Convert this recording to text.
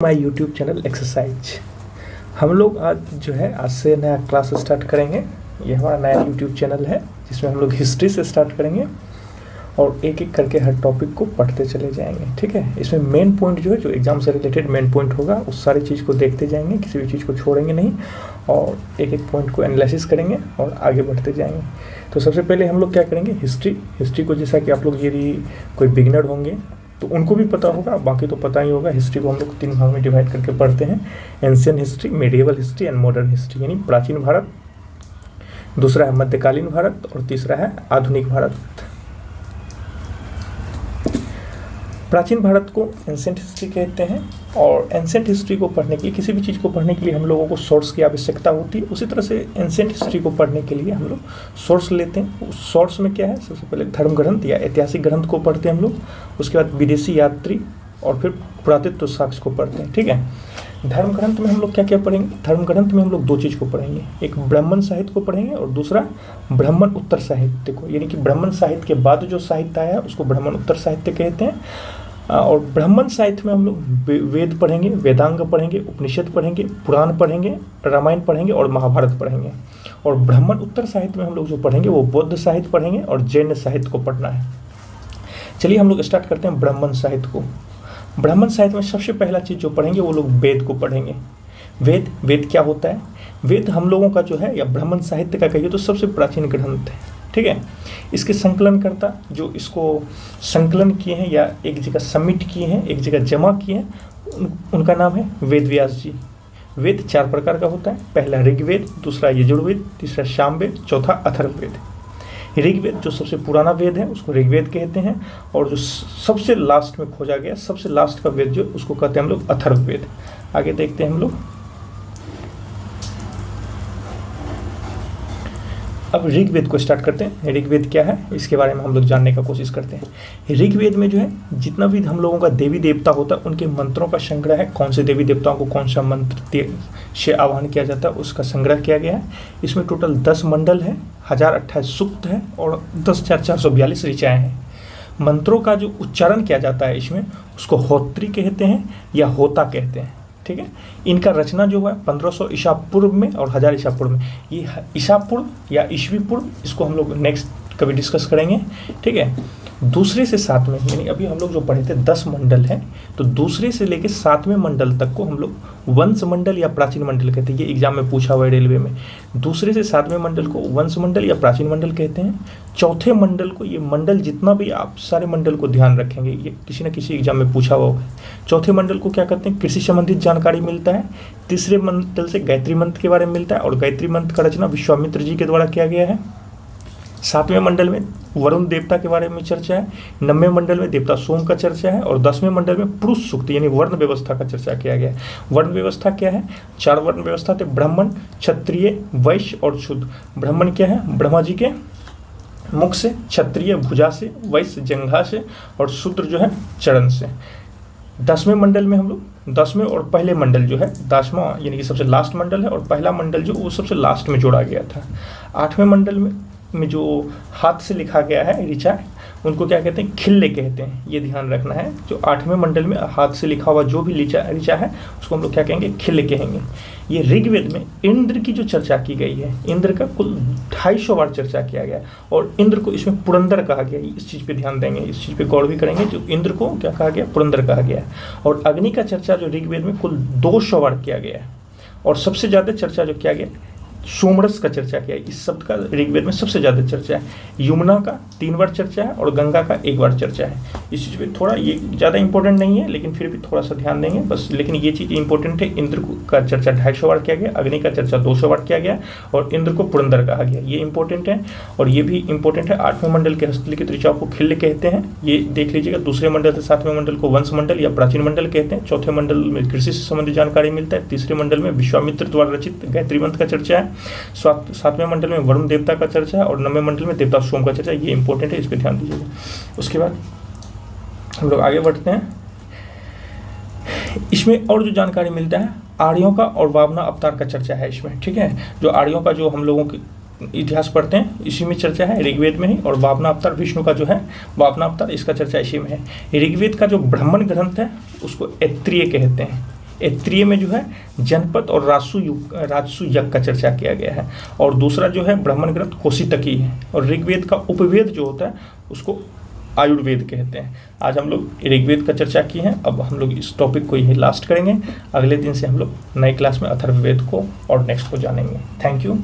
My YouTube channel exercise. हम लोग आज से नया क्लास स्टार्ट करेंगे। ये हमारा नया यूट्यूब चैनल है जिसमें हम लोग हिस्ट्री से स्टार्ट करेंगे और एक एक करके हर टॉपिक को पढ़ते चले जाएंगे। ठीक है, इसमें मेन पॉइंट जो एग्जाम से रिलेटेड मेन पॉइंट होगा उस सारी चीज़ को देखते जाएंगे, किसी भी चीज़ को छोड़ेंगे नहीं और एक एक पॉइंट को एनालिसिस करेंगे और आगे बढ़ते जाएंगे। तो सबसे पहले हम लोग क्या करेंगे, हिस्ट्री को, जैसा कि आप लोग यदि कोई बिगिनर होंगे तो उनको भी पता होगा, बाकी तो पता ही होगा। हिस्ट्री को हम लोग 3 भाग में डिवाइड करके पढ़ते हैं, ancient history, medieval history and modern history, यानी प्राचीन भारत, दूसरा है मध्यकालीन भारत और तीसरा है आधुनिक भारत। प्राचीन भारत को एंशिएंट हिस्ट्री कहते हैं और एंशिएंट हिस्ट्री को पढ़ने के लिए, किसी भी चीज़ को पढ़ने के लिए हम लोगों को सोर्स की आवश्यकता होती है। उसी तरह से एंशिएंट हिस्ट्री को पढ़ने के लिए हम लोग सोर्स लेते हैं। उस सोर्स में क्या है, सबसे पहले धर्म ग्रंथ या ऐतिहासिक ग्रंथ को पढ़ते हैं हम लोग, उसके बाद विदेशी यात्री और फिर पुरातत्व साक्ष्य को पढ़ते हैं। ठीक है, धर्म ग्रंथ में हम लोग क्या क्या पढ़ेंगे, धर्म ग्रंथ में हम लोग 2 चीज़ को पढ़ेंगे, एक ब्राह्मण साहित्य को पढ़ेंगे और दूसरा ब्राह्मण उत्तर साहित्य को, यानी कि ब्राह्मण साहित्य के बाद जो साहित्य आया है उसको ब्राह्मण उत्तर साहित्य कहते हैं। और ब्राह्मण साहित्य में हम लोग वेद पढ़ेंगे, वेदांग पढ़ेंगे, उपनिषद पढ़ेंगे, पुराण पढ़ेंगे, रामायण पढ़ेंगे और महाभारत पढ़ेंगे। और ब्राह्मण उत्तर साहित्य में हम लोग जो पढ़ेंगे वो बौद्ध साहित्य पढ़ेंगे और जैन साहित्य को पढ़ना है। चलिए हम लोग स्टार्ट करते हैं ब्राह्मण साहित्य को। ब्राह्मण साहित्य में सबसे पहला चीज़ जो पढ़ेंगे वो लोग वेद को पढ़ेंगे। वेद क्या होता है, वेद हम लोगों का जो है, या ब्राह्मण साहित्य का कहिए तो सबसे प्राचीन ग्रंथ है। ठीक है, इसके संकलनकर्ता जो इसको संकलन किए हैं या एक जगह सबमिट किए हैं, एक जगह जमा किए हैं, उनका नाम है वेद व्यास जी। वेद 4 प्रकार का होता है, पहला ऋग्वेद, दूसरा यजुर्वेद, तीसरा सामवेद, चौथा अथर्ववेद। ऋग्वेद जो सबसे पुराना वेद है उसको ऋग्वेद कहते हैं और जो सबसे लास्ट में खोजा गया, सबसे लास्ट का वेद जो उसको कहते हैं हम लोग अथर्ववेद। आगे देखते हैं हम लोग। अब ऋग्वेद को स्टार्ट करते हैं। ऋग्वेद क्या है इसके बारे में हम लोग जानने का कोशिश करते हैं। ऋग्वेद में जो है जितना भी हम लोगों का देवी देवता होता है उनके मंत्रों का संग्रह है, कौन से देवी देवताओं को कौन सा मंत्र से आह्वान किया जाता है उसका संग्रह किया गया है। इसमें टोटल 10 मंडल है, 1028 सूक्त है और 10,442 ऋचाएँ हैं। मंत्रों का जो उच्चारण किया जाता है इसमें उसको होत्री कहते हैं या होता कहते हैं। ठीक है, इनका रचना जो है 1500 ईसा पूर्व में और 1000 ईसा पूर्व में। ये ईसा पूर्व या ईस्वी पूर्व, इसको हम लोग नेक्स्ट कभी डिस्कस करेंगे। ठीक है, दूसरे से 7वें, यानी अभी हम लोग जो पढ़े थे 10 मंडल हैं, तो दूसरे से लेकर 7वें मंडल तक को हम लोग वंश मंडल या प्राचीन मंडल कहते हैं। ये एग्जाम में पूछा हुआ है रेलवे में, दूसरे से 7वें मंडल को वंश मंडल या प्राचीन मंडल कहते हैं। चौथे मंडल को, ये मंडल जितना भी, आप सारे मंडल को ध्यान रखेंगे, ये किसी न किसी एग्जाम में पूछा हुआ होगा। चौथे मंडल को क्या कहते हैं, कृषि संबंधित जानकारी मिलता है। तीसरे मंडल से गायत्री मंत्र के बारे में मिलता है और गायत्री मंत्र का रचना विश्वामित्र जी के द्वारा किया गया है। 7वें मंडल में वरुण देवता के बारे में चर्चा है। 9वें मंडल में देवता सोम का चर्चा है और 10वें मंडल में पुरुष सूक्त यानी वर्ण व्यवस्था का चर्चा किया गया है। वर्ण व्यवस्था क्या है, 4 वर्ण व्यवस्था थे, ब्राह्मण, क्षत्रिय, वैश्य और शूद्र। ब्राह्मण क्या है, ब्रह्मा जी के मुख से, क्षत्रिय भुजा से, वैश्य जंघा से और शूद्र जो है चरण से। 10वें मंडल में हम लोग 10वें और पहले मंडल जो है 10वां यानी कि सबसे लास्ट मंडल है और पहला मंडल जो वो सबसे लास्ट में जोड़ा गया था। 8वें मंडल में जो हाथ से लिखा गया है ऋचा, उनको क्या कहते हैं, खिल्ले कहते हैं। ये ध्यान रखना है, जो 8वें मंडल में हाथ से लिखा हुआ जो भी ऋचा है उसको हम लोग क्या कहेंगे, खिल्ले कहेंगे। ये ऋग्वेद में इंद्र की जो चर्चा की गई है, इंद्र का कुल 250 बार चर्चा किया गया और इंद्र को इसमें पुरंदर कहा गया। इस चीज़ पे ध्यान देंगे, इस चीज़ पे गौर भी करेंगे, जो इंद्र को क्या कहा गया, पुरंदर कहा गया। और अग्नि का चर्चा जो ऋग्वेद में कुल 200 बार किया गया है और सबसे ज़्यादा चर्चा जो किया गया सोमरस का चर्चा किया है। इस शब्द का ऋग्वेद में सबसे ज़्यादा चर्चा है। यमुना का 3 बार चर्चा है और गंगा का 1 बार चर्चा है। इस चीज़ पे थोड़ा, ये ज़्यादा इंपॉर्टेंट नहीं है लेकिन फिर भी थोड़ा सा ध्यान देंगे बस, लेकिन ये चीज़ इंपॉर्टेंट है। इंद्र का चर्चा 250 बार किया गया, अग्नि का चर्चा 200 बार किया गया और इंद्र को पुरंदर कहा गया। ये इंपॉर्टेंट है और ये भी इंपॉर्टेंट है। 8वें मंडल के हस्तलिखित ऋचाओं को खिल्ले कहते हैं, ये देख लीजिएगा। दूसरे मंडल से 7वें मंडल को वंश मंडल या प्राचीन मंडल कहते हैं। चौथे मंडल में कृषि से संबंधित जानकारी मिलता है। तीसरे मंडल में विश्वामित्र द्वारा रचित गायत्री मंत्र का चर्चा है। 7वें मंडल में वरुण देवता का चर्चा है और 9वें मंडल में देवता सोम का चर्चा है। ये इंपॉर्टेंट है, इस पर ध्यान दीजिएगा। उसके बाद हम लोग आगे बढ़ते हैं। इसमें और जो जानकारी मिलता है, आर्यों का और वामना अवतार का चर्चा है इसमें। ठीक है, जो आर्यों का जो हम लोगों के इतिहास पढ़ते हैं इसी में चर्चा है, ऋग्वेद में ही। और वामना अवतार, विष्णु का जो है वामना अवतार, इसका चर्चा इसी में है। ऋग्वेद का जो ब्राह्मण ग्रंथ है उसको ऐत्रेय कहते हैं। तृतीय में जो है जनपद और राजसु यज्ञ का चर्चा किया गया है। और दूसरा जो है ब्राह्मण ग्रंथ कोशितकी है। और ऋग्वेद का उपवेद जो होता है उसको आयुर्वेद कहते हैं। आज हम लोग ऋग्वेद का चर्चा किए हैं, अब हम लोग इस टॉपिक को यही लास्ट करेंगे। अगले दिन से हम लोग नए क्लास में अथर्ववेद को और नेक्स्ट को जानेंगे। Thank you.